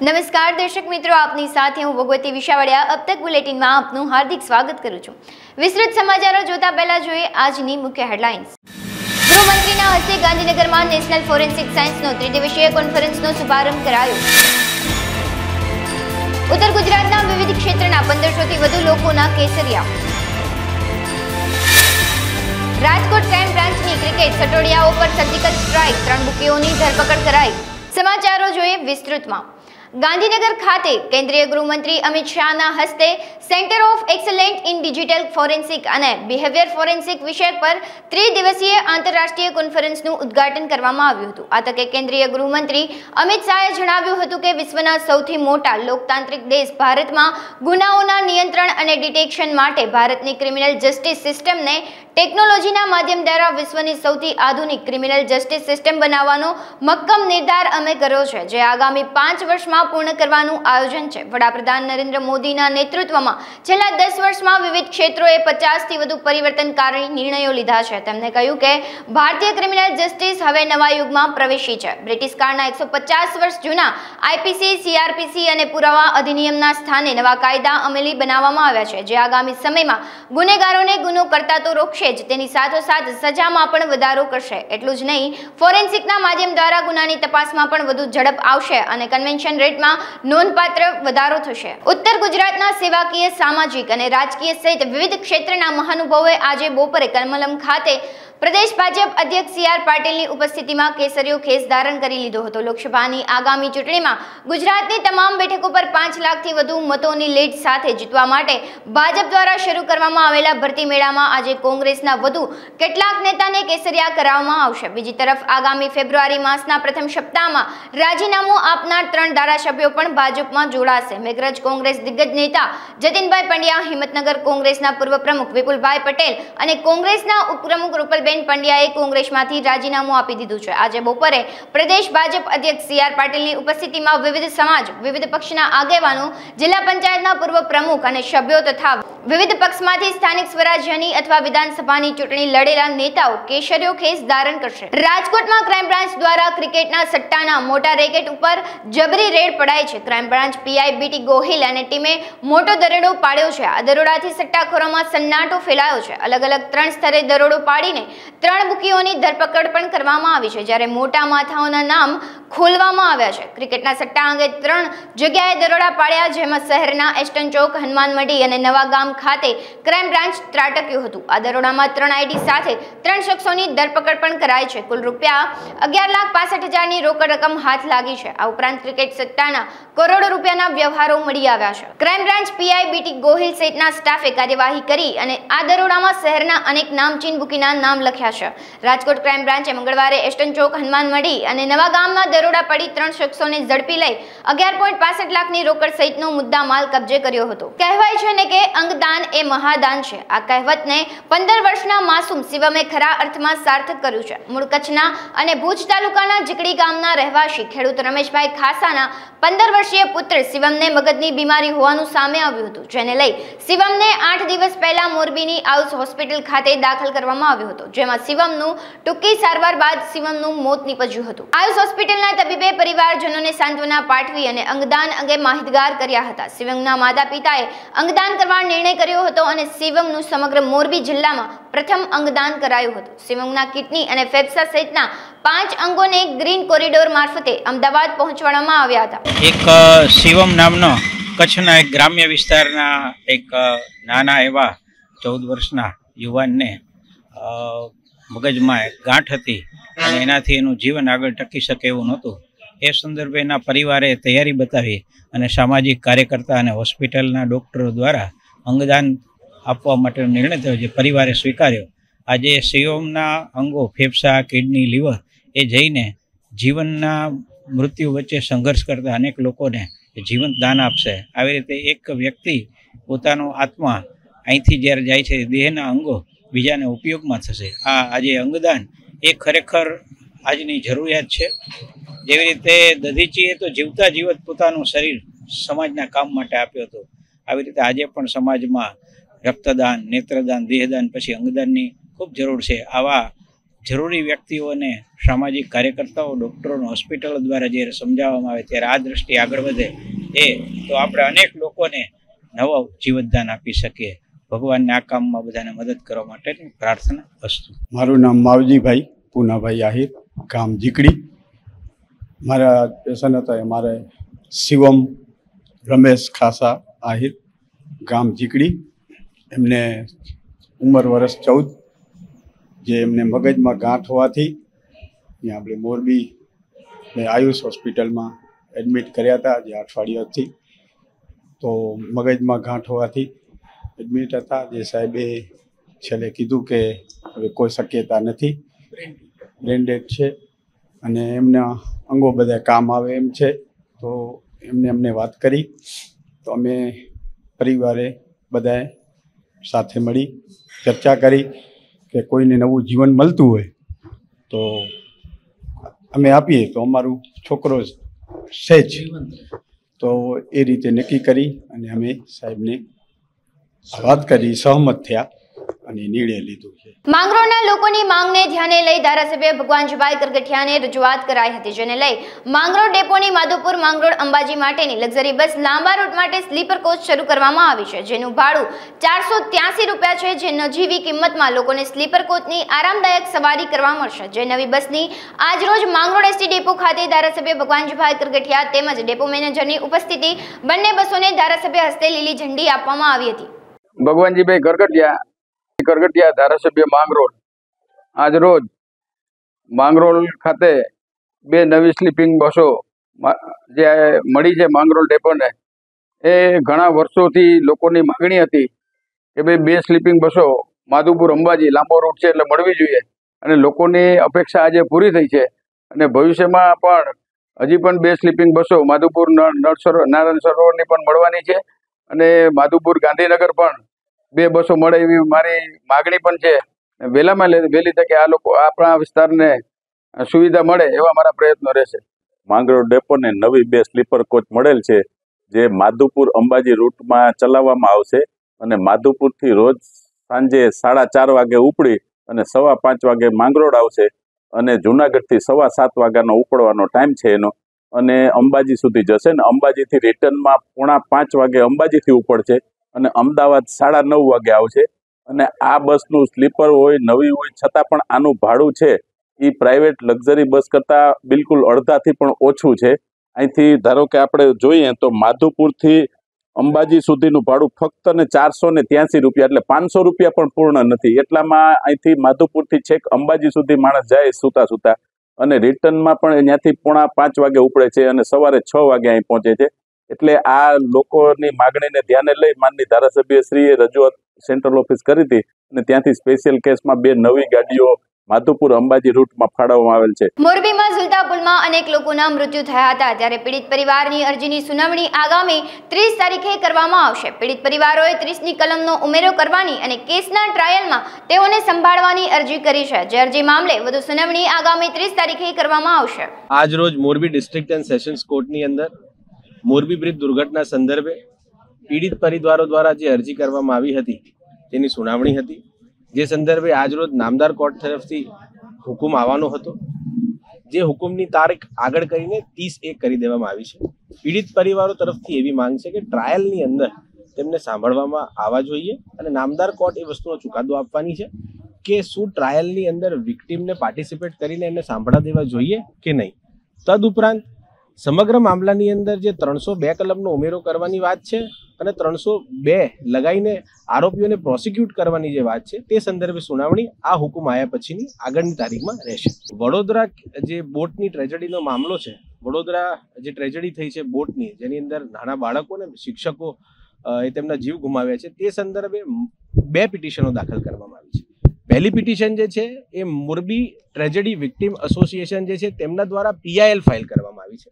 नमस्कार दर्शक मित्रों, आपनी સાથે હું ભગવતી વિશાવડિયા अब तक બુલેટિનમાં આપનું હાર્દિક સ્વાગત કરું છું। વિસ્તૃત સમાચારો જોતા પહેલા જોઈએ આજની મુખ્ય હેડલાઇન્સ। ગૃહમંત્રીના હસ્તે ગાંધીનગરમાં નેશનલ ફોરેન્સિક સાયન્સનો ત્રિદિવસીય કોન્ફરન્સનો શુભારંભ કરાયો। ઉત્તર ગુજરાતના વિવિધ ક્ષેત્રના 1500થી વધુ લોકોના કેસરિયા। રાજકોટ ક્રાઇમ બ્રાન્ચની ક્રિકેટ સટોડિયાઓ પર સર્જિકલ સ્ટ્રાઇક, 3 બુકીઓની ધરપકડ કરાઈ। સમાચારો જોઈએ વિસ્તૃતમાં। ગાંધીનગર ખાતે કેન્દ્રીય ગૃહમંત્રી અમિત શાહના હસ્તે centre of excellent in digital forensic અને બિહેવિયર ફોરેન્સિક વિષય પર ત્રિદિવસીય આંતરરાષ્ટ્રીય કોન્ફરન્સનું ઉદ્ઘાટન કરવામાં આવ્યું હતું। આ તકે કેન્દ્રીય ગૃહમંત્રી અમિત શાહે જણાવ્યું હતું કે વિશ્વના સૌથી મોટા લોકતાંત્રિક દેશ ભારતમાં ગુનાઓના નિયંત્રણ અને ડિટેક્શન માટે ભારતની ક્રિમિનલ જસ્ટિસ સિસ્ટમને ટેકનોલોજીના માધ્યમ દ્વારા વિશ્વની સૌથી આધુનિક ક્રિમિનલ જસ્ટિસ સિસ્ટમ બનાવવાનો મક્કમ નિર્ધાર અમે કર્યો છે, જે આગામી 5 વર્ષમાં પૂર્ણ કરવાનું આયોજન છે। વડાપ્રધાન નરેન્દ્ર મોદીના નેતૃત્વમાં છેલ્લા 10 વર્ષમાં વિવિધ ક્ષેત્રોએ 50થી વધુ પરિવર્તનકારી નિર્ણયો લીધા છે। તેમણે કહ્યું કે ભારતીય ક્રિમિનલ જસ્ટિસ હવે નવા યુગમાં પ્રવેશી છે। બ્રિટિશ કાળના 150 વર્ષ જૂના આઈપીસી, સીઆરપીસી અને પુરાવા અધિનિયમના સ્થાને નવા કાયદા અમલી બનાવવામાં આવ્યા છે, જે આગામી સમયમાં ગુનેગારોને ગુનો કરતા તો રોકશે જ, તેની સાથોસાથ સજામાં પણ વધારો કરશે। એટલું જ નહીં, ફોરેન્સિકના માધ્યમ દ્વારા ગુનાની તપાસમાં પણ વધુ ઝડપ આવશે અને કન્વેન્શન રેટમાં નોંધપાત્ર વધારો થશે। ઉત્તર ગુજરાતના સેવાકીય, સામાજિક અને રાજકીય સહિત વિવિધ ક્ષેત્રના મહાનુભાવોએ આજે બપોરે કમલમ ખાતે પ્રદેશ ભાજપ અધ્યક્ષ સી.આર. પાટીલની ઉપસ્થિતિમાં કેસરીયો ખેસ ધારણ કરી લીધો હતો। લોકસભાની આગામી ચૂંટણીમાં ગુજરાતની તમામ બેઠકો પર 5 લાખથી વધુ મતોની લીડ સાથે જીતવા માટે ભાજપ દ્વારા શરૂ કરવામાં આવેલા ભરતી મેળામાં આજે કોંગ્રેસના વધુ કેટલાક નેતાને કેસરિયા કરાવવામાં આવશે। બીજી તરફ આગામી ફેબ્રુઆરી માસના પ્રથમ સપ્તાહમાં રાજીનામું આપનાર 3 ધારાસભ્યો પણ ભાજપમાં જોડાશે। મેઘરજ કોંગ્રેસ દિગ્ગજ નેતા જતીનભાઈ પંડ્યા, હિંમતનગર કોંગ્રેસના પૂર્વ પ્રમુખ વિપુલભાઈ પટેલ અને કોંગ્રેસના ઉપપ્રમુખ રૂપલબેન પંડ્યાએ કોંગ્રેસમાંથી રાજીનામું આપી દીધું છે। આજે બપોરે પ્રદેશ ભાજપ અધ્યક્ષ સી.આર. પાટીલની ઉપસ્થિતિમાં વિવિધ સમાજ, વિવિધ પક્ષના આગેવાનો, જિલ્લા પંચાયતના પૂર્વ પ્રમુખ અને સભ્યો તથા વિવિધ પક્ષમાંથી સ્થાનિક સ્વરાજ્યની અથવા વિધાનસભાની ચૂંટણી લડેલા નેતાઓ કેસરીયો ખેસ ધારણ કરશે। રાજકોટમાં ક્રાઇમ બ્રાન્ચ દ્વારા ક્રિકેટના સટ્ટાના મોટા રેકેટ ઉપર જબરી રેડ પડાઈ છે। Crime branch PI BT Gohil અને ટીમે મોટો દરોડો પાડ્યો છે। આ દરોડાથી સટ્ટાખોરોમાં સન્નાટો ફેલાયો છે। અલગ અલગ 3 સ્થળે દરોડો પાડીને 3 બુકીઓની ધરપકડ પણ કરવામાં આવી છે, જ્યારે મોટા માથાઓના નામ ખોલવામાં આવ્યા છે। ક્રિકેટના સટ્ટા અંગે 3 જગ્યાએ દરોડા પાડ્યા, જેમાં શહેરના એસ્ટન ચોક, હનુમાન મંડી અને નવા ગામ ખાતે ક્રાઇમ બ્રાન્ચ ત્રાટક્યું હતું। આ દરોડામાં 3 આઈડી સાથે 3 શખ્સોની ધરપકડ પણ કરાઈ છે। કુલ રૂપિયા 11,65,000ની રોકડ રકમ હાથ લાગી છે। આ ઉપરાંત ક્રિકેટ સટ્ટાના કરોડો રૂપિયાના વ્યવહારો મળી આવ્યા છે। Crime branch PI BT Gohil સહિતના સ્ટાફે કાર્યવાહી કરી અને આ દરોડામાં શહેરના અનેક નામચીન બુકીના નામ લખ્યા છે। રાજકોટ ક્રાઇમ બ્રાન્ચે મંગળવારે એસ્ટન ચોક, હનુમાન મંડી અને નવા ગામમાં દરોડા પડી 3 શખ્સોને ઝડપી લઈ 11.65 લાખની રોકડ સહિતનો મુદ્દા માલ કબજે કર્યો હતો। કહેવાય છે ને કે અંગદાન એ મહાદાન છે। આ કહેવતને 15 વર્ષના માસૂમ શિવમે ખરા અર્થમાં સાર્થક કર્યું છે। મૂળ કચ્છના અને ભુજ તાલુકાના જીકડી ગામના રહેવાસી ખેડૂત રમેશભાઈ ખાસાના 15 વર્ષીય પુત્ર શિવમને મગજની બીમારી હોવાનું સામે આવ્યું હતું, જેને લઈ શિવમને 8 દિવસ પહેલા મોરબીની આયુષ હોસ્પિટલ ખાતે દાખલ કરવામાં આવ્યો હતો, જેમાં શિવમનું ટૂંકી સારવાર બાદ શિવમનું મોત નીપજ્યું હતું। આયુષ હોસ્પિટલના તબીબે પરિવારજનોને સાંત્વના પાઠવી અને અંગદાન અંગે માહિતગાર કર્યા હતા। શિવમના માતા પિતાએ અંગદાન કરવા નિર્ણય કર્યો હતો અને શિવમનું સમગ્ર મોરબી જિલ્લામાં પ્રથમ અંગદાન કરાયું હતું। શિવમના કિડની અને ફેફસા સહિતના 5 અંગોને ગ્રીન કોરિડોર મારફતે અમદાવાદ પહોંચાડવામાં આવ્યા હતા। એક શિવમ નામનો કચ્છના એક ગ્રામ્ય વિસ્તારના એક નાના એવા 14 વર્ષના યુવાનને મગજમાં ગાંઠ હતી અને એનાથી એનું જીવન આગળ ટકી શકે એવું નહોતું। એ સંદર્ભે એના પરિવારે તૈયારી બતાવી અને સામાજિક કાર્યકર્તા અને હોસ્પિટલના ડૉક્ટરો દ્વારા અંગદાન આપવા માટેનો નિર્ણય થયો, જે પરિવારે સ્વીકાર્યો। આજે શિવમના અંગો, ફેફસા, કિડની, લીવર એ જઈને જીવનના મૃત્યુ વચ્ચે સંઘર્ષ કરતા અનેક લોકોને જીવંત દાન આપશે। આવી રીતે એક વ્યક્તિ પોતાનો આત્મા અહીંથી જ્યારે જાય છે, દેહના અંગો બીજાને ઉપયોગમાં થશે। આ આજે અંગદાન એ ખરેખર આજની જરૂરિયાત છે। જેવી રીતે દધીચીએ તો જીવતા જીવત પોતાનું શરીર સમાજના કામ માટે આપ્યો હતો, આવી રીતે આજે પણ સમાજમાં રક્તદાન, નેત્રદાન, દેહદાન પછી અંગદાનની ખૂબ જરૂર છે। આવા જરૂરી વ્યક્તિઓને સામાજિક કાર્યકર્તાઓ, ડૉક્ટરોને હોસ્પિટલો દ્વારા જ્યારે સમજાવવામાં આવે ત્યારે આ દ્રષ્ટિ આગળ વધે તો આપણે અનેક લોકોને નવા જીવતદાન આપી શકીએ. ભગવાનને આ કામમાં બધાને મદદ કરવા માટેની પ્રાર્થના અસ્તુ. મારું નામ માવજીભાઈ પૂનાભાઈ આહિર, ગામ જીકડી. મારા પેશન હતા મારે શિવમ રમેશ ખાસા આહિર, ગામ જીકડી. એમને ઉંમર વર્ષ 14, જે એમને મગજમાં ગાંઠ હોવાથી ત્યાં આપણે મોરબી આયુષ હોસ્પિટલમાં એડમિટ કર્યા હતા, જે અઠવાડિયાથી. તો મગજમાં ગાંઠ હોવાથી એડમિટ હતા. જે સાહેબે છેલ્લે કીધું કે હવે કોઈ શક્યતા નથી, બ્રેન ડેડ છે અને એમના અંગો બધા કામ આવે એમ છે. તો અમને વાત કરી, તો અમે પરિવારે બધાએ સાથે મળી ચર્ચા કરી કે કોઈને નવું જીવન મળતું હોય તો અમે આપીએ તો અમારું છોકરો છે જ. તો એ રીતે નક્કી કરી અને અમે સાહેબને વાત કરી, સહમત થયા અને નિર્ણય લીધો છે. માંગરોળના લોકોની માંગને ધ્યાને લઈ ધારાસભ્ય ભગવાનજીભાઈ કરગઠિયાને રજૂઆત કરાઈ હતી, જેને લઈ માંગરોળ ડેપોની માધવપુર માંગરોળ અંબાજી માટેની લક્ઝરી બસ લાંબા રૂટ માટે સ્લીપર કોચ શરૂ કરવામાં આવી છે, જેનું ભાડું 483 રૂપિયા છે, જે નજીવી કિંમતમાં લોકોને સ્લીપર કોચની આરામદાયક સવારી કરવા મળશે. જે નવી બસની આજરોજ માંગરોળ એસટી ડેપો ખાતે ધારાસભ્ય ભગવાનજીભાઈ કરગઠિયા તેમજ ડેપો મેનેજરની ઉપસ્થિતિ બંને બસોને ધારાસભ્ય હસ્તે લીલી ઝંડી આપવામાં આવી હતી. ભગવાનજીભાઈ કરગઠિયા ધારાસભ્ય માંગરોળ આજ રોજ માંગરોળ ખાતે 2 નવી સ્લીપિંગ બસો જે મળી છે માંગરોળ ડેપોને. એ ઘણા વર્ષોથી લોકોની માગણી હતી કે ભાઈ 2 સ્લીપિંગ બસો માધવપુર અંબાજી લાંબો રૂટ છે એટલે મળવી જોઈએ, અને લોકોની અપેક્ષા આજે પૂરી થઈ છે. અને ભવિષ્યમાં પણ હજી પણ 2 સ્લીપિંગ બસો માધવપુર નારાયણ સરોવરની પણ મળવાની છે, અને માધવપુર ગાંધીનગર પણ 2 બસો મળે એવી મારી માગણી પણ છે. વહેલામાં વહેલી તકે આ લોકો આપણા વિસ્તારને સુવિધા મળે એવા મારા પ્રયત્નો રહેશે. માંગરોળ ડેપોને નવી 2 સ્લીપર કોચ મળેલ છે, જે માધવપુર અંબાજી રૂટમાં ચલાવવામાં આવશે. અને માધવપુરથી રોજ સાંજે 4:30 વાગે ઉપડી અને 5:15 વાગે માંગરોળ આવશે, અને જુનાગઢથી 7:15 વાગ્યાનો ઉપડવાનો ટાઈમ છે એનો, અને અંબાજી સુધી જશે. ને અંબાજીથી રિટર્નમાં 4:45 વાગે અંબાજીથી ઉપડશે અને અમદાવાદ 9:30 વાગે આવશે. અને આ બસનું સ્લીપર હોય, નવી હોય છતાં પણ આનું ભાડું છે એ પ્રાઇવેટ લક્ઝરી બસ કરતાં બિલકુલ અડધાથી પણ ઓછું છે. અહીંથી ધારો કે આપણે જોઈએ તો માધવપુરથી અંબાજી સુધીનું ભાડું ફક્ત ને 483 રૂપિયા, એટલે 500 રૂપિયા પણ પૂર્ણ નથી. એટલામાં અહીંથી માધવપુરથી છેક અંબાજી સુધી માણસ જાય સૂતા, અને રિટર્નમાં પણ ત્યાંથી 4:45 વાગે ઉપડે છે અને સવારે 6 વાગે અહીં પહોંચે છે. એટલે આ લોકોની માગણીને ધ્યાને લઈ માનની ધારાસભ્યશ્રીએ રજૂઆત સેન્ટ્રલ ઓફિસ કરી હતી, અને ત્યાંથી સ્પેશિયલ કેસમાં 2 નવી ગાડીઓ માધવપુર અંબાજી રૂટમાં ફાળવવામાં આવેલ છે. મોરબીમાં ઝુલતા પુલમાં અનેક લોકોના મૃત્યુ થયા હતા, ત્યારે પીડિત પરિવારની અરજીની સુનાવણી આગામી 30 તારીખે કરવામાં આવશે. પીડિત પરિવારોએ 30ની કલમનો ઉમેરો કરવાની અને કેસના ટ્રાયલમાં તેઓને સંભાળવાની અરજી કરી છે, જે અરજી મામલે વધુ સુનાવણી આગામી 30 તારીખે કરવામાં આવશે. આજ રોજ મોરબી ડિસ્ટ્રિક્ટ એન્ડ સેશન્સ કોર્ટની અંદર મોરબી બ્રિજ દુર્ઘટના સંદર્ભે પીડિત પરિવારો દ્વારા જે અરજી કરવામાં આવી હતી તેની સુનાવણી હતી, જે સંદર્ભે આજરોજ નામદાર કોર્ટ તરફથી હુકમ આવવાનો હતો. જે હુકમની તારીખ આગળ કરીને 30/1 કરી દેવામાં આવી છે. પીડિત પરિવારો તરફથી એવી માંગ છે કે ટ્રાયલની અંદર તેમને સાંભળવામાં આવવા જોઈએ, અને નામદાર કોર્ટ એ વસ્તુનો ચુકાદો આપવાની છે કે શું ટ્રાયલની અંદર વિક્ટીમને પાર્ટિસિપેટ કરીને એમને સાંભળવા દેવા જોઈએ કે નહીં. તદુપરાંત સમગ્ર મામલાની અંદર જે 302 કલમનો ઉમેરો કરવાની વાત છે અને 302 લગાવીને આરોપીઓને પ્રોસિક્યુટ કરવાની જે વાત છે તે સંદર્ભે સુનાવણી આ હુકમ આવ્યા પછીની આગળની તારીખમાં રહેશે. વડોદરા જે બોટની ટ્રેજેડીનો મામલો છે, વડોદરા જે ટ્રેજેડી થઈ છે બોટની, જેની અંદર નાના બાળકો અને શિક્ષકો એ તેમના જીવ ગુમાવ્યા છે, તે સંદર્ભે 2 પિટિશનો દાખલ કરવામાં આવી છે. પહેલી પિટિશન જે છે એ મોરબી ટ્રેજેડી વિક્ટીમ એસોસિએશન જે છે તેમના દ્વારા PIL ફાઇલ કરવામાં આવી છે,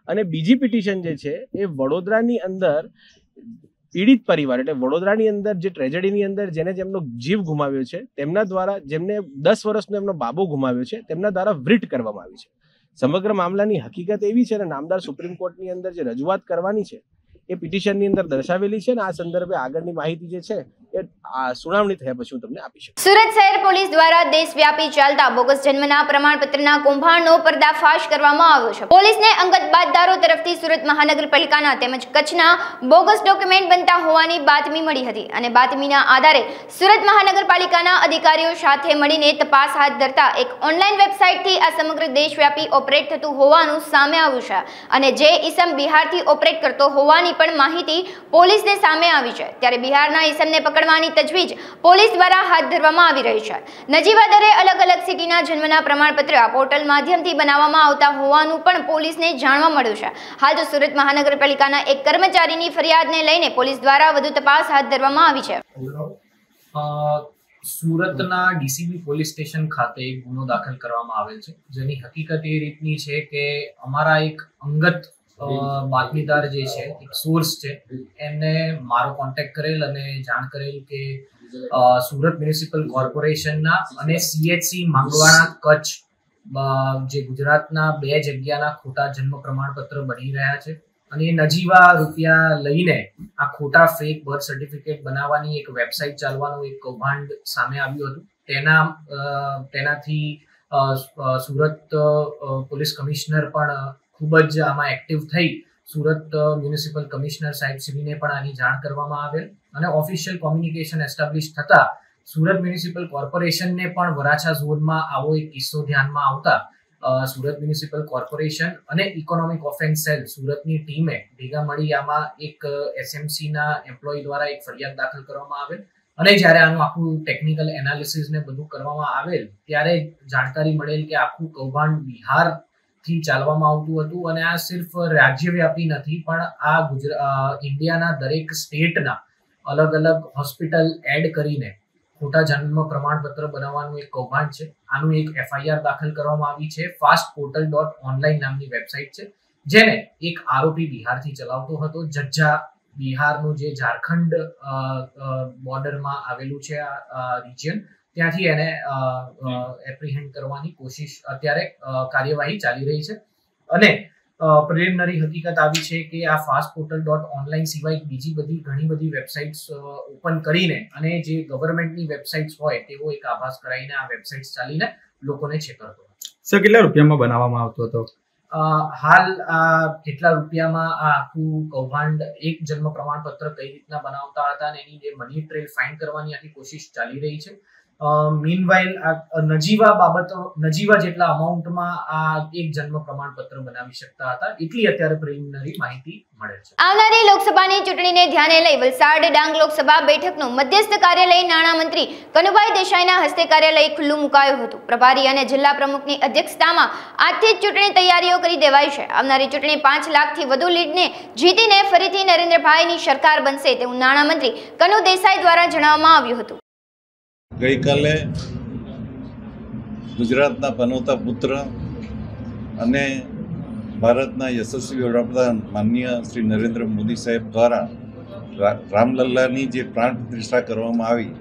અને બીજી પિટિશન જે છે એ વડોદરાની અંદર પીડિત પરિવાર એટલે વડોદરાની અંદર જે ટ્રેજેડીની અંદર જેમનો જીવ ગુમાવ્યો છે તેમના દ્વારા, જેમને 10 વર્ષનો એમનો બાબો ગુમાવ્યો છે, તેમના દ્વારા વ્રીટ કરવામાં આવી છે. સમગ્ર મામલાની હકીકત એવી છે અને નામદાર સુપ્રીમ કોર્ટની અંદર જે રજૂઆત કરવાની છે એ પિટિશનની અંદર દર્શાવેલી છે અને આ સંદર્ભે આગળની માહિતી જે છે એ સુનાવણી થયા પછી હું તમને આપી શકું. સુરત શહેર પોલીસ દ્વારા દેશવ્યાપી ચાલતા બોગસ જન્મના પ્રમાણપત્રના કૌભાંડનો પર્દાફાશ કરવામાં આવ્યો છે. પોલીસને અંગત બાતદારો તરફથી સુરત મહાનગરપાલિકાના તેમજ કચ્છના બોગસ ડોક્યુમેન્ટ બનતા હોવાની બાતમી મળી હતી અને બાતમીના આધારે સુરત મહાનગરપાલિકાના અધિકારીઓ સાથે મળીને તપાસ હાથ ધરતા એક ઓનલાઈન વેબસાઇટથી આ સમગ્ર દેશવ્યાપી ઓપરેટ થતું હોવાનું સામે આવ્યું છે અને જે ઈસમ બિહારથી ઓપરેટ કરતો હોવાની પણ માહિતી પોલીસને સામે આવી છે. ત્યારે બિહારના ઈસમને પકડવાની તજવીજ પોલીસ દ્વારા હાથ ધરવામાં આવી રહી છે. નજીવા દરે અલગ અલગ સિટીના જન્મના પ્રમાણપત્ર આ પોર્ટલ માધ્યમથી બનાવવામાં આવતા હોવાનું પણ પોલીસને જાણવા મળ્યું છે. હાલ તો સુરત મહાનગરપાલિકાના એક કર્મચારીની ફરિયાદને લઈને પોલીસ દ્વારા વધુ તપાસ હાથ ધરવામાં આવી છે. સુરતના ડીસીબી પોલીસ સ્ટેશન ખાતે એક ગુનો દાખલ કરવામાં આવેલ છે, જેની હકીકત એ રીતની છે કે અમારા એક અંગત બાતમીદાર જે છે, એક સોર્સ છે, એમને મારો કોન્ટેક્ટ કરેલ અને જાણ કરેલ કે સુરત મ્યુનિસિપલ કોર્પોરેશનના અને સીએચસી માંગવાણા કચ્છ જે ગુજરાતના 2 જગ્યાના ખોટા જન્મ પ્રમાણપત્ર બની રહ્યા છે અને એ નજીવા રૂપિયા લઈને આ ખોટા ફેક બર્થ સર્ટિફિકેટ બનાવવાની એક વેબસાઇટ ચાલવાનું એક કૌભાંડ સામે આવ્યું હતું. તેનાથી સુરત પોલીસ કમિશનર પણ ખૂબ જ આમાં એક્ટિવ થઈ સુરત મ્યુનિસિપલ કમિશનર સાહેબશ્રીને પણ આની જાણ કરવામાં આવેલ અને ઓફિશિયલ કોમ્યુનિકેશન એસ્ટાબ્લિશ થતા સુરત મ્યુનિસિપલ કોર્પોરેશનને પણ વરાછા ઝોનમાં આવો એક કિસ્સો ધ્યાનમાં આવતા સુરત મ્યુનિસિપલ કોર્પોરેશન અને ઇકોનોમિક ઓફેન્સ સેલ સુરતની ટીમે ભેગા મળી આમાં એક એસએમસીના એમ્પ્લોય દ્વારા એક ફરિયાદ દાખલ કરવામાં આવેલ અને જ્યારે આનું આખું ટેકનિકલ એનાલિસિસ ને બધું કરવામાં આવેલ ત્યારે જાણકારી મળેલ કે આખું કૌભાંડ બિહારથી ચાલવામાં આવતું હતું અને આ સિર્ફ રાજ્યવ્યાપી નથી પણ આ ઇન્ડિયાના દરેક સ્ટેટના અલગ અલગ હોસ્પિટલ એડ કરીને ખોટા જન્મ પ્રમાણપત્ર બનાવવાનું એક કૌભાંડ છે. આનું એક એફઆઈઆર દાખલ કરવામાં આવી છે. fastportal.online નામની વેબસાઇટ છે, જેને એક આરોપી બિહારથી ચલાવતો હતો. જજ્જા બિહારનું જે ઝારખંડ બોર્ડરમાં આવેલું છે આ રિજિયન, ત્યાંથી એને એપ્રિહેન્ડ કરવાની કોશિશ અત્યારે કાર્યવાહી ચાલી રહી છે અને પ્રિલિમિનરી હકીકત આવી છે કે આ fastportal.online સિવાય બીજી બધી ઘણી બધી વેબસાઇટ્સ ઓપન કરીને અને જે ગવર્મેન્ટની વેબસાઇટ્સ હોય તેવો એક આભાસ કરાવીને આ વેબસાઇટ્સ ચાલીને લોકોને છેતરતો. સર, કેટલા રૂપિયામાં બનાવવામાં આવતો હતો? હાલ આ કેટલા રૂપિયામાં આ આખું કૌભાંડ એક જન્મ પ્રમાણપત્ર કઈ રીતના બનાવતા હતા અને એની જે મની ટ્રેલ ફાઇન્ડ કરવાની આખી કોશિશ ચાલી રહી છે. મીનવાઇલ આ નજીવા જેટલા અમાઉન્ટમાં આ એક જન્મ પ્રમાણપત્ર બનાવી શકતા હતા, એટલી અત્યારે પ્રિલિમિનરી માહિતી મળે છે. આવનારી લોકસભાની ચૂંટણીને ધ્યાને લઈ વલસાડ ડાંગ લોકસભા બેઠકનું મધ્યસ્થ કાર્યાલય નાણામંત્રી કનુભાઈ દેસાઈના હસ્તે કાર્યાલય ખુલ્લું મુકાયું હતું. પ્રભારી અને જિલ્લા પ્રમુખની અધ્યક્ષતામાં આજથી જ ચૂંટણી તૈયારીઓ કરી દેવાઈ છે. આવનારી ચૂંટણી 5 લાખથી વધુ લીડને જીતીને ફરીથી નરેન્દ્રભાઈની સરકાર બનશે તેવું નાણામંત્રી કનુ દેસાઈ દ્વારા જણાવવામાં આવ્યું હતું. ગઈકાલે ગુજરાતના પનોતા પુત્ર અને ભારતના યશસ્વી વડાપ્રધાન માનનીય શ્રી નરેન્દ્ર મોદી સાહેબ દ્વારા રામલલ્લાની જે પ્રાણ પ્રતિષ્ઠા કરવામાં આવી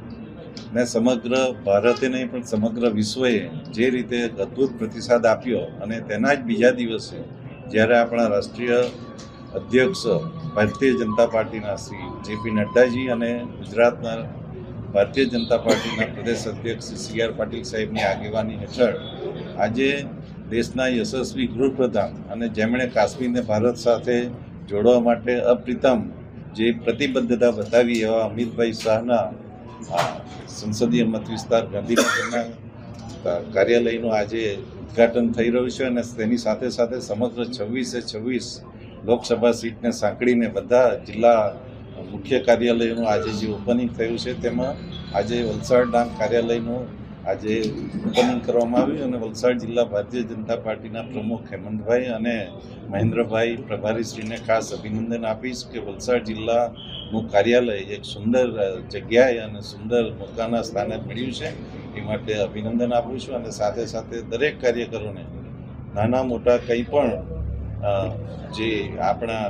ને સમગ્ર ભારતે નહીં પણ સમગ્ર વિશ્વએ જે રીતે અદ્ભુત પ્રતિસાદ આપ્યો અને તેના જ બીજા દિવસે જ્યારે આપણા રાષ્ટ્રીય અધ્યક્ષ ભારતીય જનતા પાર્ટીના શ્રી જેપી નડ્ડાજી અને ગુજરાતના ભારતીય જનતા પાર્ટીના પ્રદેશ અધ્યક્ષ સી આર પાટીલ સાહેબની આગેવાની હેઠળ આજે દેશના યશસ્વી ગૃહપ્રધાન અને જેમણે કાશ્મીરને ભારત સાથે જોડવા માટે અપ્રિતમ જે પ્રતિબદ્ધતા બતાવી એવા અમિતભાઈ શાહના સંસદીય મત વિસ્તાર ગાંધીનગરના કાર્યાલયનું આજે ઉદ્ઘાટન થઈ રહ્યું છે અને તેની સાથે સાથે સમગ્ર 26 લોકસભા સીટને સાંકળીને બધા જિલ્લા મુખ્ય કાર્યાલયનું આજે જે ઓપનિંગ થયું છે તેમાં આજે વલસાડ ડાંગ કાર્યાલયનું આજે ઓપનિંગ કરવામાં આવ્યું અને વલસાડ જિલ્લા ભારતીય જનતા પાર્ટીના પ્રમુખ હેમંતભાઈ અને મહેન્દ્રભાઈ પ્રભારીશ્રીને ખાસ અભિનંદન આપીશ કે વલસાડ જિલ્લાનું કાર્યાલય એક સુંદર જગ્યાએ અને સુંદર મોકાના સ્થાને મળ્યું છે એ માટે અભિનંદન આપું છું અને સાથે સાથે દરેક કાર્યકરોને નાના મોટા કંઈ પણ જે આપણા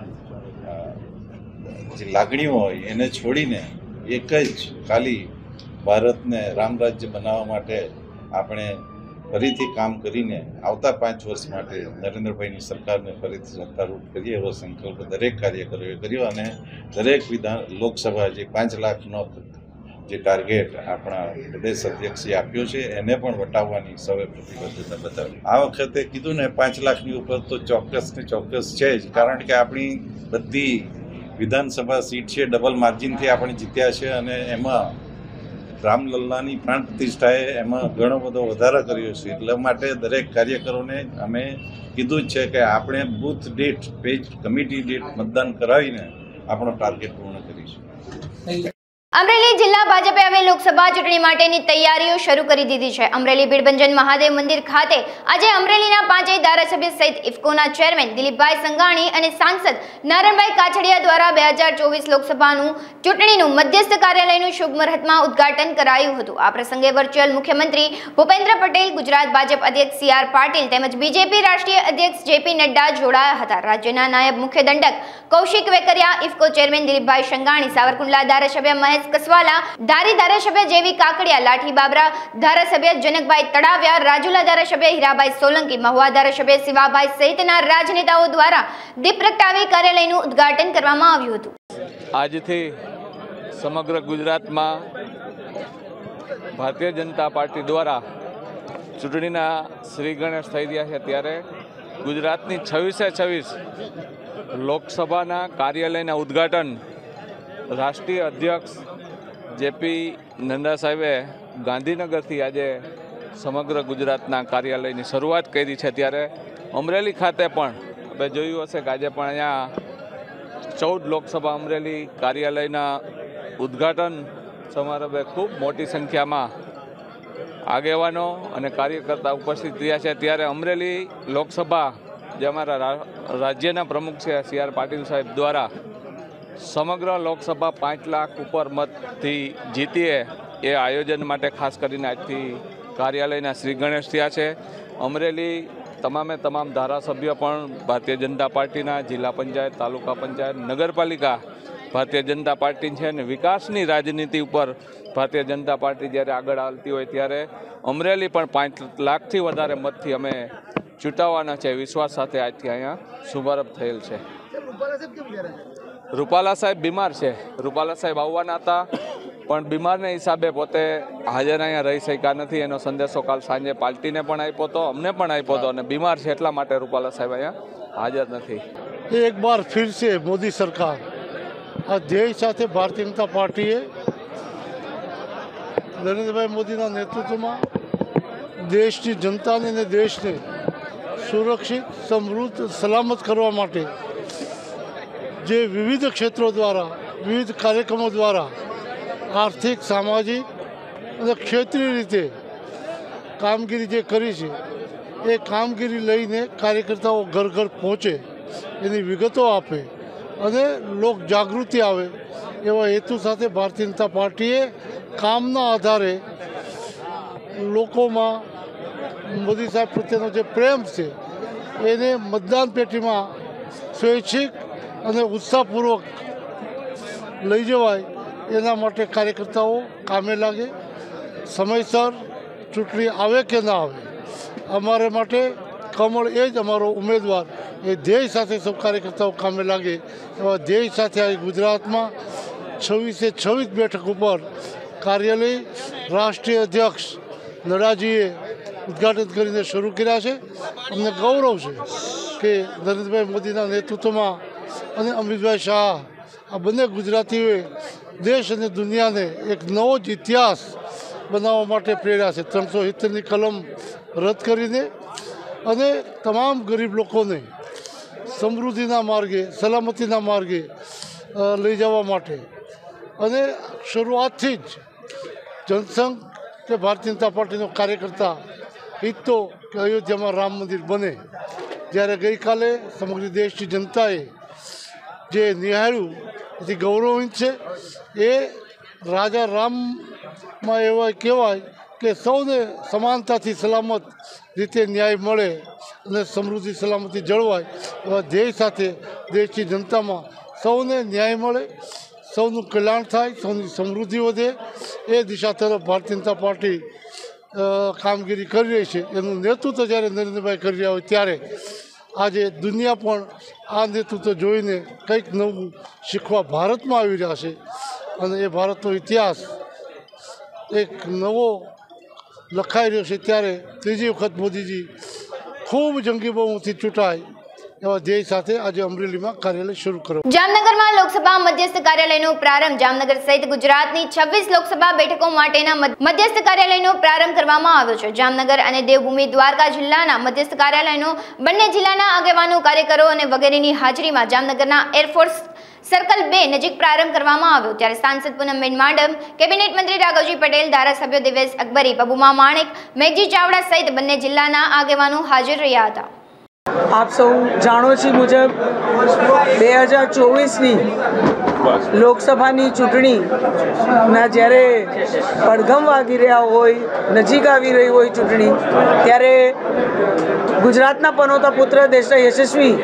જે લાગણીઓ હોય એને છોડીને એક જ ખાલી ભારતને રામ રાજ્ય બનાવવા માટે આપણે ફરીથી કામ કરીને આવતા 5 વર્ષ માટે નરેન્દ્રભાઈની સરકારને ફરીથી સત્તારૂઢ કરીએ એવો સંકલ્પ દરેક કાર્યકરોએ કર્યો અને દરેક લોકસભા જે 5 લાખનો જે ટાર્ગેટ આપણા પ્રદેશ અધ્યક્ષે આપ્યો છે એને પણ વટાવવાની સૌએ પ્રતિબદ્ધતા બતાવી. આ વખતે કીધું ને 5 લાખની ઉપર તો ચોક્કસ ને ચોક્કસ છે જ, કારણ કે આપણી બધી વિધાનસભા સીટ છે ડબલ માર્જિનથી આપણે જીત્યા છે અને એમાં રામલલ્લાની પ્રાણ પ્રતિષ્ઠાએ એમાં ઘણો બધો વધારો કર્યો છે. એટલા માટે દરેક કાર્યકરોને અમે કીધું જ છે કે આપણે બૂથ દીઠ પેજ કમિટી દીઠ મતદાન કરાવીને આપણો ટાર્ગેટ પૂર્ણ કરીશું. અમરેલી જિલ્લા ભાજપે હવે લોકસભા ચૂંટણી માટેની તૈયારીઓ શરૂ કરી દીધી છે. અમરેલી ભીડભંજન મહાદેવ મંદિર ખાતે આજે અમરેલીના 5 ધારાસભ્ય સહિત ઇફકોના ચેરમેન દિલીપભાઈ સંઘાણી અને સાંસદ નારણભાઈ કાછડિયા દ્વારા 2024 લોકસભાનું ચૂંટણીનું મધ્યસ્થ કાર્યાલયનું શુભ મુહૂર્તમાં ઉદ્ઘાટન કરાયું હતું. આ પ્રસંગે વર્ચ્યુઅલ મુખ્યમંત્રી ભૂપેન્દ્ર પટેલ, ગુજરાત ભાજપ અધ્યક્ષ CR પાટીલ તેમજ બીજેપી રાષ્ટ્રીય અધ્યક્ષ JP નડ્ડા જોડાયા હતા. રાજ્યના નાયબ મુખ્ય દંડક કૌશિક વેકરિયા, ઇફકો ચેરમેન દિલીપભાઈ સંઘાણી, સાવરકુંડલા ધારાસભ્ય મહેશ કસવાલા, ધારી ધારાસભ્ય જેવી કાકડિયા, લાઠી બાબરા ધારાસભ્ય જનકભાઈ તળાવિયા, રાજુલા ધારાસભ્ય હીરાભાઈ સોલંકી, મહુવા ધારાસભ્ય શિવાભાઈ સહિતના રાજનેતાઓ દ્વારા દીપ પ્રગટાવી કાર્યાલયનું ઉદ્ઘાટન કરવામાં આવ્યું હતું. આજથી સમગ્ર ગુજરાતમાં ભારતીય જનતા પાર્ટી દ્વારા ચૂંટણીના શ્રી ગણેશ થઈ રહ્યા છે, ત્યારે ગુજરાતની 26 લોકસભાના કાર્યાલયના ઉદ્ઘાટન રાષ્ટ્રીય અધ્યક્ષ JP નડ્ડા સાહેબે ગાંધીનગરથી આજે સમગ્ર ગુજરાતના કાર્યાલયની શરૂઆત કરી છે. ત્યારે અમરેલી ખાતે પણ આપણે જોયું હશે કે આજે પણ અહીંયા 14 લોકસભા અમરેલી કાર્યાલયના ઉદ્ઘાટન સમારોહે ખૂબ મોટી સંખ્યામાં આગેવાનો અને કાર્યકર્તા ઉપસ્થિત રહ્યા છે. ત્યારે અમરેલી લોકસભા જે અમારા રાજ્યના પ્રમુખ છે CR પાટીલ સાહેબ દ્વારા સમગ્ર લોકસભા 5 લાખ ઉપર મતથી જીતીએ એ આયોજન માટે ખાસ કરીને આજથી કાર્યાલયના શ્રી ગણેશ થયા છે. અમરેલી તમામે તમામ ધારાસભ્યો પણ ભારતીય જનતા પાર્ટીના, જિલ્લા પંચાયત, તાલુકા પંચાયત, નગરપાલિકા ભારતીય જનતા પાર્ટી છે અને વિકાસની રાજનીતિ ઉપર ભારતીય જનતા પાર્ટી જ્યારે આગળ આવતી હોય ત્યારે અમરેલી પણ 5 લાખથી વધારે મતથી અમે ચૂંટાવવાના છે વિશ્વાસ સાથે આજથી અહીંયા શુભારંભ થયેલ છે. રૂપાલા સાહેબ બીમાર છે. રૂપાલા સાહેબ આવવાના હતા પણ બીમારને હિસાબે પોતે હાજર અહીંયા રહી શક્યા નથી. એનો સંદેશો કાલ સાંજે પાર્ટીને પણ આપ્યો હતો, અમને પણ આપ્યો હતો અને બીમાર છે એટલા માટે રૂપાલા સાહેબ અહીંયા હાજર નથી. એક બાર ફિર સે મોદી સરકાર આ ધ્યેય સાથે ભારતીય જનતા પાર્ટીએ નરેન્દ્રભાઈ મોદીના નેતૃત્વમાં દેશની જનતાને અને દેશને સુરક્ષિત, સમૃદ્ધ, સલામત કરવા માટે જે વિવિધ ક્ષેત્રો દ્વારા, વિવિધ કાર્યક્રમો દ્વારા આર્થિક, સામાજિક અને ક્ષેત્રીય રીતે કામગીરી જે કરી છે એ કામગીરી લઈને કાર્યકર્તાઓ ઘર ઘર પહોંચે, એની વિગતો આપે અને લોક જાગૃતિ આવે એવા હેતુ સાથે ભારતીય જનતા પાર્ટીએ કામના આધારે લોકોમાં મોદી સાહેબ પ્રત્યેનો જે પ્રેમ છે એને મતદાન પેટીમાં સ્વૈચ્છિક અને ઉત્સાહપૂર્વક લઈ જવાય એના માટે કાર્યકર્તાઓ કામે લાગે. સમયસર ચૂંટણી આવે કે ના આવે, અમારે માટે કમળ એ જ અમારો ઉમેદવાર, એ ધ્યેય સાથે સૌ કાર્યકર્તાઓ કામે લાગે એવા ધ્યેય સાથે આ ગુજરાતમાં 26 બેઠક ઉપર કાર્યાલય રાષ્ટ્રીય અધ્યક્ષ નડ્ડાજીએ ઉદ્ઘાટન કરીને શરૂ કર્યા છે. અમને ગૌરવ છે કે નરેન્દ્રભાઈ મોદીના નેતૃત્વમાં અને અમિતભાઈ શાહ આ બંને ગુજરાતીઓએ દેશ અને દુનિયાને એક નવો જ ઇતિહાસ બનાવવા માટે પ્રેર્યા છે. 370ની કલમ રદ કરીને અને તમામ ગરીબ લોકોને સમૃદ્ધિના માર્ગે, સલામતીના માર્ગે લઈ જવા માટે અને શરૂઆતથી જ જનસંઘ કે ભારતીય જનતા પાર્ટીનો કાર્યકર્તા ઈચ્છતો કે અયોધ્યામાં રામ મંદિર બને. જ્યારે ગઈકાલે સમગ્ર દેશની જનતાએ જે નિહાળ્યું એથી ગૌરવહિત છે. એ રાજા રામમાં એવા કહેવાય કે સૌને સમાનતાથી સલામત રીતે ન્યાય મળે અને સમૃદ્ધિ સલામતી જળવાય એવા ધ્યેય સાથે દેશની જનતામાં સૌને ન્યાય મળે, સૌનું કલ્યાણ થાય, સૌની સમૃદ્ધિ વધે એ દિશા તરફ ભારતીય જનતા પાર્ટી કામગીરી કરી રહી છે, એનું નેતૃત્વ જ્યારે નરેન્દ્રભાઈ કરી રહ્યા હોય ત્યારે આજે દુનિયા પણ આ નેતૃત્વ જોઈને કંઈક નવું શીખવા ભારતમાં આવી રહ્યા છે અને એ ભારતનો ઇતિહાસ એક નવો લખાઈ રહ્યો છે। ત્યારે ત્રીજી વખત મોદીજી ખૂબ જંગી બહુમતીથી ચૂંટાય એવા ધ્યેય સાથે આજે અમરેલીમાં કાર્યાલય શરૂ કરો। જામનગરમાં લોકસભા મધ્યસ્થ કાર્યાલયનો પ્રારંભ। જામનગર સહિત ગુજરાતની 26 લોકસભા બેઠકો માટેના મધ્યસ્થ કાર્યાલયનો પ્રારંભ કરવામાં આવ્યો છે। જામનગર અને દેવભૂમિ દ્વારકા જિલ્લાના મધ્યસ્થ કાર્યાલયનો બંને જિલ્લાના આગેવાનો, કાર્યકરો અને વગેરેની હાજરીમાં જામનગરના એરફોર્સ સર્કલ 2 નજીક પ્રારંભ કરવામાં આવ્યો। ત્યારે સાંસદ પૂનમબેન માડમ, કેબિનેટ મંત્રી રાઘવજી પટેલ, ધારાસભ્યો દિવેશ અકબરી, પબુમા માણેક, મેઘજી ચાવડા સહિત બંને જિલ્લાના આગેવાનો હાજર રહ્યા હતા। આપ સૌ જાણો છો મુજબ 2024ની લોકસભાની ચૂંટણીના જ્યારે પડઘમ વાગી રહ્યા હોય, નજીક આવી રહી હોય ચૂંટણી, ત્યારે ગુજરાતના પનોતા પુત્ર, દેશના યશસ્વી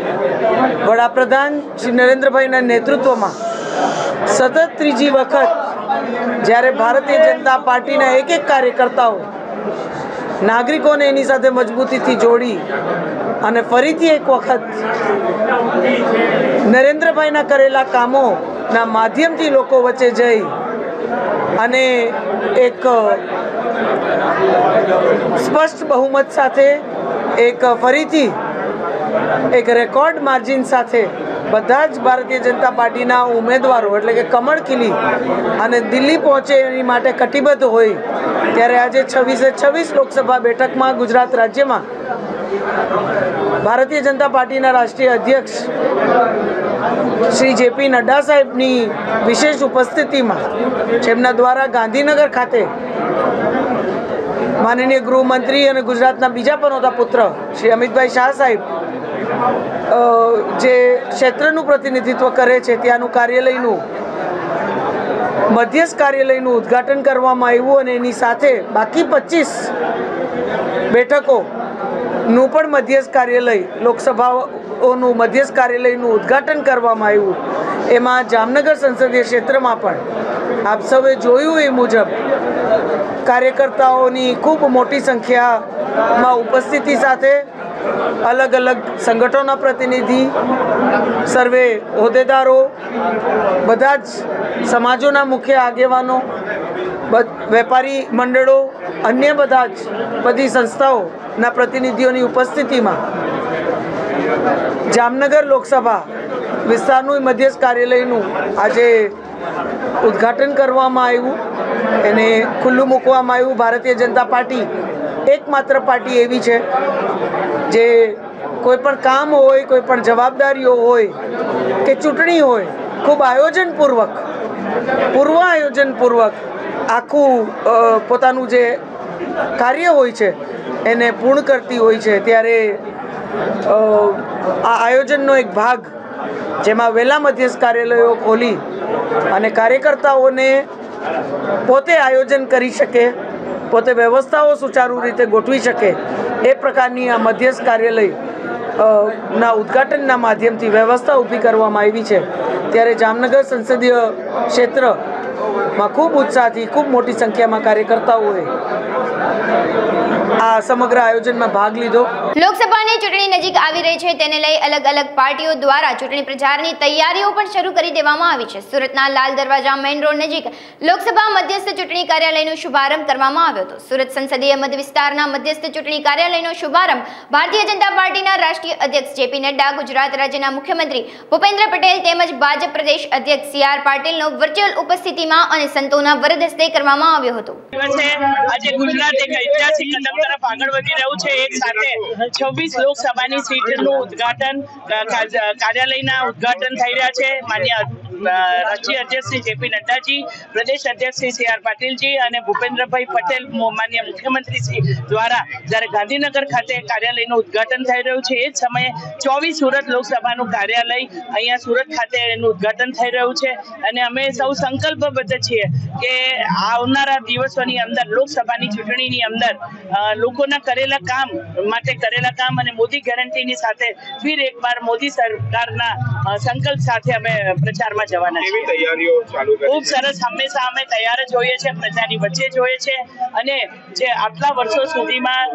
વડાપ્રધાન શ્રી નરેન્દ્રભાઈના નેતૃત્વમાં સતત ત્રીજી વખત જ્યારે ભારતીય જનતા પાર્ટીના એક કાર્યકર્તાઓ નાગરિકોને એની સાથે મજબૂતીથી જોડી અને ફરીથી એક વખત નરેન્દ્રભાઈના કરેલા કામોના માધ્યમથી લોકો વચ્ચે જઈ અને એક સ્પષ્ટ બહુમત સાથે એક ફરીથી એક રેકોર્ડ માર્જિન સાથે બધા જ ભારતીય જનતા પાર્ટીના ઉમેદવારો એટલે કે કમળ ખીલી અને દિલ્હી પહોંચે એની માટે કટિબદ્ધ હોય ત્યારે આજે 26 લોકસભા બેઠકમાં ગુજરાત રાજ્યમાં ભારતીય જનતા પાર્ટીના રાષ્ટ્રીય અધ્યક્ષ શ્રી જેપી નડ્ડા સાહેબની વિશેષ ઉપસ્થિતિમાં જેમના દ્વારા ગાંધીનગર ખાતે માનનીય ગૃહમંત્રી અને ગુજરાતના બીજા પનોતા પુત્ર શ્રી અમિતભાઈ શાહ સાહેબ જે ક્ષેત્રનું પ્રતિનિધિત્વ કરે છે ત્યાંનું કાર્યાલયનું મધ્યસ્થ કાર્યાલયનું ઉદ્ઘાટન કરવામાં આવ્યું અને એની સાથે બાકી 25 બેઠકોનું પણ મધ્યસ્થ કાર્યાલય, લોકસભાઓનું મધ્યસ્થ કાર્યાલયનું ઉદ્ઘાટન કરવામાં આવ્યું। એમાં જામનગર સંસદીય ક્ષેત્રમાં પણ આપ સૌએ જોયું એ મુજબ કાર્યકર્તાઓની ખૂબ મોટી સંખ્યામાં ઉપસ્થિતિ સાથે અલગ અલગ સંગઠનોના પ્રતિનિધિ, સર્વે હોદ્દેદારો, બધા જ સમાજોના મુખ્ય આગેવાનો, વેપારી મંડળો, અન્ય બધી સંસ્થાઓના પ્રતિનિધિઓની ઉપસ્થિતિમાં જામનગર લોકસભા વિસ્તારનું મધ્યસ્થ કાર્યાલયનું આજે ઉદ્ઘાટન કરવામાં આવ્યું, એને ખુલ્લું મૂકવામાં આવ્યું। ભારતીય જનતા પાર્ટી એકમાત્ર પાર્ટી એવી છે જે કોઈ પણ કામ હોય, કોઈ પણ જવાબદારીઓ હોય કે ચૂંટણી હોય, ખૂબ પૂર્વ આયોજનપૂર્વક આખું પોતાનું જે કાર્ય હોય છે એને પૂર્ણ કરતી હોય છે। ત્યારે આ આયોજનનો એક ભાગ જેમાં વહેલા મધ્યસ્થ કાર્યાલયો ખોલી અને કાર્યકર્તાઓને પોતે આયોજન કરી શકે, પોતે વ્યવસ્થાઓ સુચારુ રીતે ગોઠવી શકે એ પ્રકારની આ મધ્યસ્થ કાર્યાલય ઉદ્ઘાટનના માધ્યમથી વ્યવસ્થા ઊભી કરવામાં આવી છે। ત્યારે જામનગર સંસદીય ક્ષેત્રમાં ખૂબ ઉત્સાહથી ખૂબ મોટી સંખ્યામાં કાર્યકર્તાઓએ આ સમગ્ર આયોજનમાં ભાગ લીધો। લોકસભાની ચૂંટણી નજીક આવી રહી છે તેને લઈ અલગ અલગ પાર્ટીઓ દ્વારા ચૂંટણી પ્રચારની તૈયારીઓ પણ શરૂ કરી દેવામાં આવી છે। સુરતના લાલ દરવાજા મેઇન રોડ નજીક લોકસભા મધ્યસ્થ ચૂંટણી કાર્યાલયનો શુભારંભ કરવામાં આવ્યો હતો। સુરત સંસદીય મત વિસ્તારના મધ્યસ્થ ચૂંટણી કાર્યાલયનો શુભારંભ ભારતીય જનતા પાર્ટીના રાષ્ટ્રીય અધ્યક્ષ જેપી નડ્ડા, ગુજરાત રાજ્યના મુખ્યમંત્રી ભૂપેન્દ્ર પટેલ તેમજ ભાજપ પ્રદેશ અધ્યક્ષ CR પાટીલનો વર્ચ્યુઅલ ઉપસ્થિતિમાં અને સંતોના વરદ હસ્તે કરવામાં આવ્યો હતો। આજે ગુજરાત એક ઐતિહાસિક કદમ તરફ આગળ વધી રહ્યું છે। એક સાથે 26 લોકસભાની સીટનું ઉદ્ઘાટન, કાર્યાલયના ઉદ્ઘાટન થઈ રહ્યા છે। માન્ય રાષ્ટ્રીય અધ્યક્ષ શ્રી જેપી નડ્ડાજી, પ્રદેશ અધ્યક્ષ શ્રી CR પાટીલજી અને ભૂપેન્દ્રભાઈ પટેલ માન્ય મુખ્યમંત્રી શ્રી દ્વારા જ્યારે ગાંધીનગર ખાતે કાર્યાલયનું ઉદ્ઘાટન થઈ રહ્યું છે એ જ સમયે 24 સુરત લોકસભાનું કાર્યાલય અહીંયા સુરત ખાતે એનું ઉદ્ઘાટન થઈ રહ્યું છે અને અમે સૌ સંકલ્પબદ્ધ છીએ કે આવનારા દિવસોની અંદર લોકસભાની ચૂંટણીની અંદર લોકોના કરેલા કામ માટે કરેલા કામ અને મોદી ગેરંટીની સાથે ફિર એકવાર મોદી સરકારના સંકલ્પ સાથે અમે પ્રચારમાં જવાના છીએ. તૈયારીઓ ચાલુ ખૂબ સરસ, હંમેશા અમે તૈયાર જ હોઈએ છીએ, પ્રજાની વચ્ચે જ હોઈએ છીએ અને જે આટલા વર્ષો સુધીમાં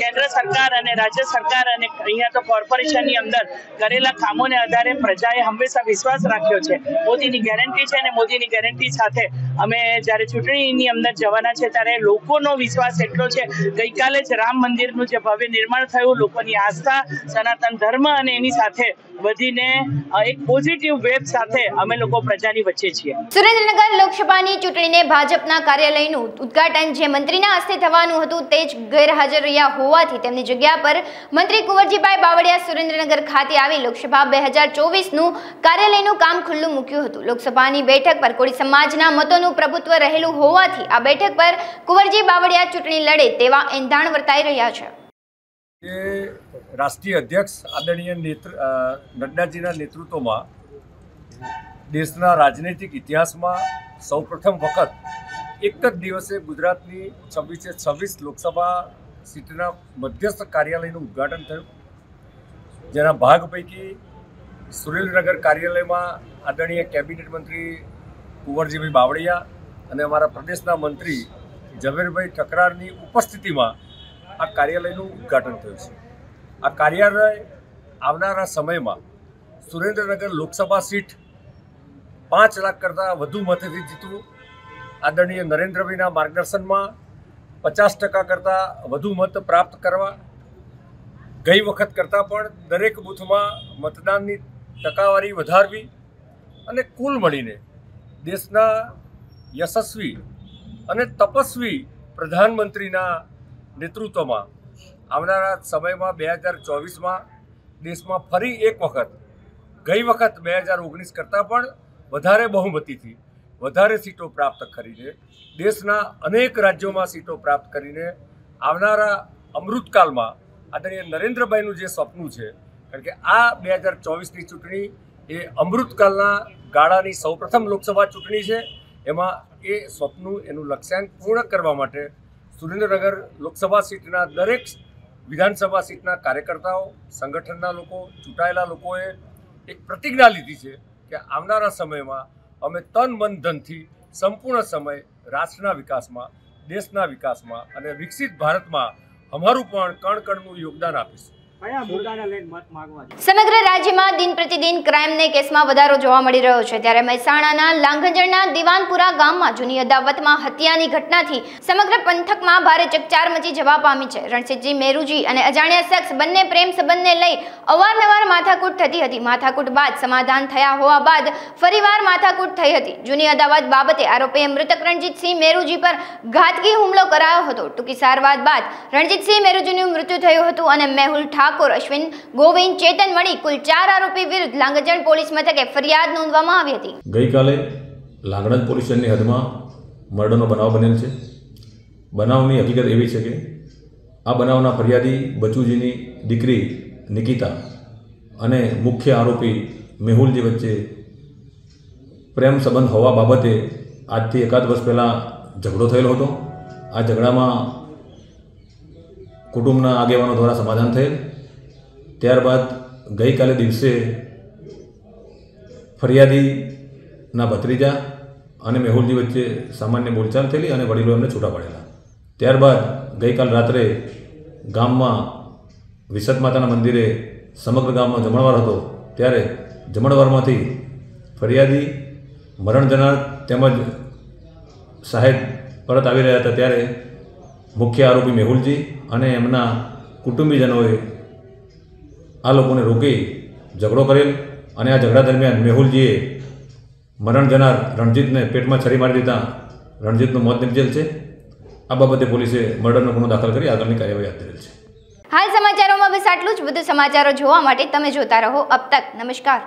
કેન્દ્ર સરકાર અને રાજ્ય સરકાર અને અહીંયા તો કોર્પોરેશનની અંદર કરેલા કામોને આધારે પ્રજાએ હંમેશા વિશ્વાસ રાખ્યો છે. મોદીની ગેરંટી છે અને મોદીની ગેરંટી સાથે અમે જ્યારે ચૂંટણીની અંદર જવાના છે ત્યારે લોકોનો વિશ્વાસ એટલો છે. ગઈકાલે જ રામ મંદિરનું જે ભવ્ય નિર્માણ થયું, લોકોની આસ્થા સનાતન ધર્મ અને એની સાથે વધીને એક પોઝિટિવ વેવ સાથે અમે લોકો પ્રજાની વચ્ચે છીએ. સુરેન્દ્રનગર લોકસભાની ચૂંટણીને ભાજપના કાર્યાલયનું ઉદ્ઘાટન જે મંત્રીના હસ્તે થવાનું હતું તે જ ગેરહાજર રહ્યા હોવાથી તેમની જગ્યા પર મંત્રી કુંવરજીભાઈ બાવળિયા સુરેન્દ્રનગર ખાતે આવી લોકસભા 2024નું કાર્યાલયનું કામ ખુલ્લું મૂક્યું હતું. લોકસભાની બેઠક પર કોળી સમાજના મતોનું પ્રભુત્વ રહેલું હોવાથી આ બેઠક પર કુંવરજી બાવળિયા ચૂંટણી લડે તેવા એંધાણ વર્તાઈ રહ્યા છે. રાષ્ટ્રીય અધ્યક્ષ આદરણીય નડ્ડાજીના નેતૃત્વમાં દેશના રાજનૈતિક ઇતિહાસમાં સૌપ્રથમ વખત એક જ દિવસે ગુજરાતની 26 લોકસભા સીટના મધ્યસ્થ કાર્યાલયનું ઉદ્ઘાટન થયું, જેના ભાગ પૈકી સુરેન્દ્રનગર કાર્યાલયમાં આદરણીય કેબિનેટ મંત્રી કુંવરજીભાઈ બાવળિયા અને અમારા પ્રદેશના મંત્રી ઝવેરભાઈ ઠકરારની ઉપસ્થિતિમાં આ કાર્યાલયનું ઉદ્ઘાટન થયું છે. આ કાર્યાલય આવનારા સમયમાં સુરેન્દ્રનગર લોકસભા સીટ 5 લાખ કરતાં વધુ મતથી જીતવું, આદરણીય નરેન્દ્રભાઈના માર્ગદર્શનમાં 50% કરતાં વધુ મત પ્રાપ્ત કરવા, ગઈ વખત કરતાં પણ દરેક બૂથમાં મતદાનની ટકાવારી વધારવી અને કુલ મળીને દેશના યશસ્વી અને તપસ્વી પ્રધાનમંત્રીના નેતૃત્વમાં આવનારા સમયમાં 2024માં દેશમાં ફરી એક વખત ગઈ વખત 2019 કરતાં પણ વધારે બહુમતીથી વધારે સીટો પ્રાપ્ત કરીને દેશના અનેક રાજ્યોમાં સીટો પ્રાપ્ત કરીને આવનારા અમૃતકાલમાં આદરણીય નરેન્દ્રભાઈનું જે સપનું છે, કારણ કે આ 2024ની ચૂંટણી એ અમૃતકાલના ગાળાની સૌપ્રથમ લોકસભા ચૂંટણી છે. એમાં એ સ્વપ્નું એનું લક્ષ્યાંક પૂર્ણ કરવા માટે સુરેન્દ્રનગર લોકસભા સીટના દરેક વિધાનસભા સીટના કાર્યકર્તાઓ, સંગઠનના લોકો, ચૂંટાયેલા લોકોએ એક પ્રતિજ્ઞા લીધી છે કે આવનારા સમયમાં અમે તન મન ધનથી સંપૂર્ણ સમય રાષ્ટ્રના વિકાસમાં, દેશના વિકાસમાં અને વિકસિત ભારતમાં અમારું પણ કણ-કણનું યોગદાન આપીશું. સમગ્ર રાજ્યમાં દિન પ્રતિદિન ક્રાઇમને કેસમાં વધારો જોવા મળી રહ્યો છે, ત્યારે મહેસાણાના લાંઘજણના દિવાનપુરા ગામમાં જૂની અદાવતમાં હત્યાની ઘટનાથી સમગ્ર પંથકમાં ભારે ચકચાર મચી જવા પામી છે. રણજીતજી મેરુજી અને અજાણ્યા શખ્સ બંને પ્રેમ સંબંધને લઈ અવારનવાર માથાકૂટ થતી હતી. માથાકૂટ બાદ સમાધાન થયા હોવા બાદ ફરીવાર માથાકૂટ થઈ હતી. જૂની અદાવત બાબતે આરોપીએ મૃતક રણજીતસિંહ મેરુજી પર ઘાતકી હુમલો કરાયો હતો. ટૂંકી સારવાર બાદ રણજીતસિંહ મેરુજીનું મૃત્યુ થયું હતું અને મેહુલ ઠાકોર, અશ્વિન, ગોવિંદ, ચેતન મળી કુલ 4 આરોપી વિરુદ્ધ લાંગજણ પોલીસ મથકે ફરિયાદ નોંધવામાં આવી હતી. ગઈકાલે લાંગણજ પોલીસ સ્ટેશનની હદમાં મર્ડરનો બનાવ બનેલ છે. બનાવની હકીકત એવી છે કે આ બનાવના ફરિયાદી બચુજીની દીકરી નિકિતા અને મુખ્ય આરોપી મેહુલજી વચ્ચે પ્રેમ સંબંધ હોવા બાબતે આજથી એકાદ વર્ષ પહેલાં ઝઘડો થયેલો હતો. આ ઝઘડામાં કુટુંબના આગેવાનો દ્વારા સમાધાન થયેલ. ત્યારબાદ ગઈકાલે દિવસે ફરિયાદીના ભત્રીજા અને મેહુલજી વચ્ચે સામાન્ય બોલચાલ થયેલી અને વડીલો એમને છૂટા પડેલા. ત્યારબાદ ગઈકાલ રાત્રે ગામમાં વિસત માતાના મંદિરે સમગ્ર ગામનો જમણવાર હતો, ત્યારે જમણવારમાંથી ફરિયાદી, મરણ જનાર તેમજ સાહેબ પરત આવી રહ્યા હતા, ત્યારે મુખ્ય આરોપી મેહુલજી અને એમના કુટુંબીજનોએ આ લોકોને રોકી ઝઘડો કરેલ અને આ ઝઘડા દરમિયાન મેહુલજીએ મરણ જનાર રણજીતને પેટમાં છરી મારી દીધા રણજીતનું મોત નિપજેલ છે. આ બાબતે પોલીસે મર્ડરનો ગુનો દાખલ કરી આગળની કાર્યવાહી હાથ ધરેલ છે. હાલ સમાચારોમાં બસ આટલું જ. વધુ સમાચારો જોવા માટે તમે જોતા રહો અબ તક. નમસ્કાર.